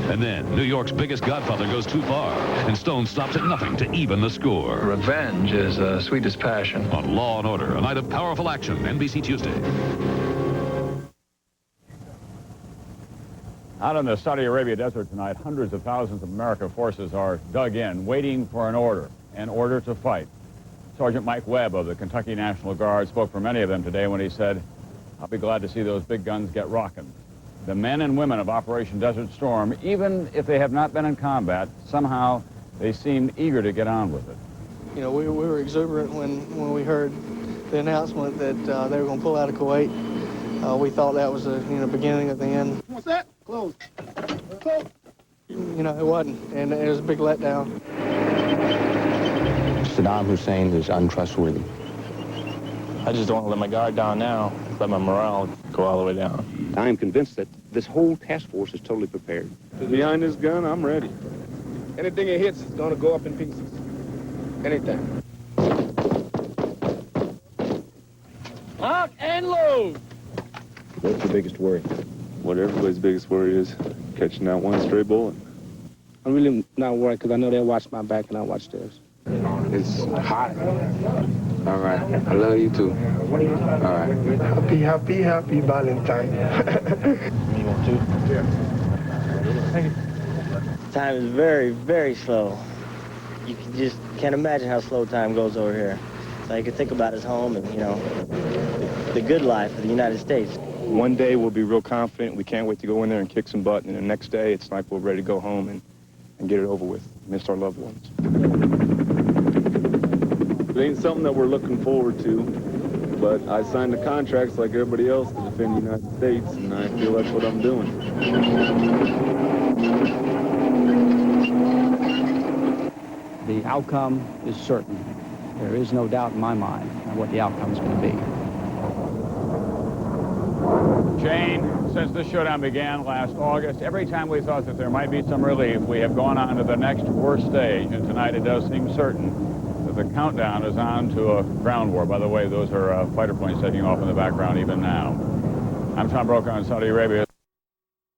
And then New York's biggest godfather goes too far, and Stone stops at nothing to even the score. Revenge is sweetest passion. On Law and Order, a night of powerful action, NBC Tuesday. Out in the Saudi Arabia desert tonight, hundreds of thousands of American forces are dug in, waiting for an order to fight. Sergeant Mike Webb of the Kentucky National Guard spoke for many of them today when he said, "I'll be glad to see those big guns get rocking." The men and women of Operation Desert Storm, even if they have not been in combat, somehow they seemed eager to get on with it. You know, we were exuberant when we heard the announcement that they were going to pull out of Kuwait. We thought that was the beginning of the end. What's that? Close. Close. You know, it wasn't, and it was a big letdown. Saddam Hussein is untrustworthy. I just don't want to let my guard down now, let my morale go all the way down. I am convinced that this whole task force is totally prepared. Behind this gun, I'm ready. Anything it hits is going to go up in pieces. Anything. Lock and load! What's your biggest worry? What everybody's biggest worry is, catching that one stray bullet. I'm really not worried because I know they'll watch my back and I'll watch theirs. It's hot. All right. I love you too. All right. Happy Valentine. You want to? Yeah. Thank you. Time is very, very slow. You just can't imagine how slow time goes over here. So you can think about his home and, the good life of the United States. One day we'll be real confident. We can't wait to go in there and kick some butt. And the next day, it's like we're ready to go home and get it over with. Miss our loved ones. It ain't something that we're looking forward to, but I signed the contracts like everybody else to defend the United States, and I feel that's what I'm doing. The outcome is certain. There is no doubt in my mind what the outcome is going to be. Jane, since the showdown began last August, every time we thought that there might be some relief, we have gone on to the next worst stage, and tonight it does seem certain that the countdown is on to a ground war. By the way, those are fighter planes taking off in the background even now. I'm Tom Brokaw in Saudi Arabia.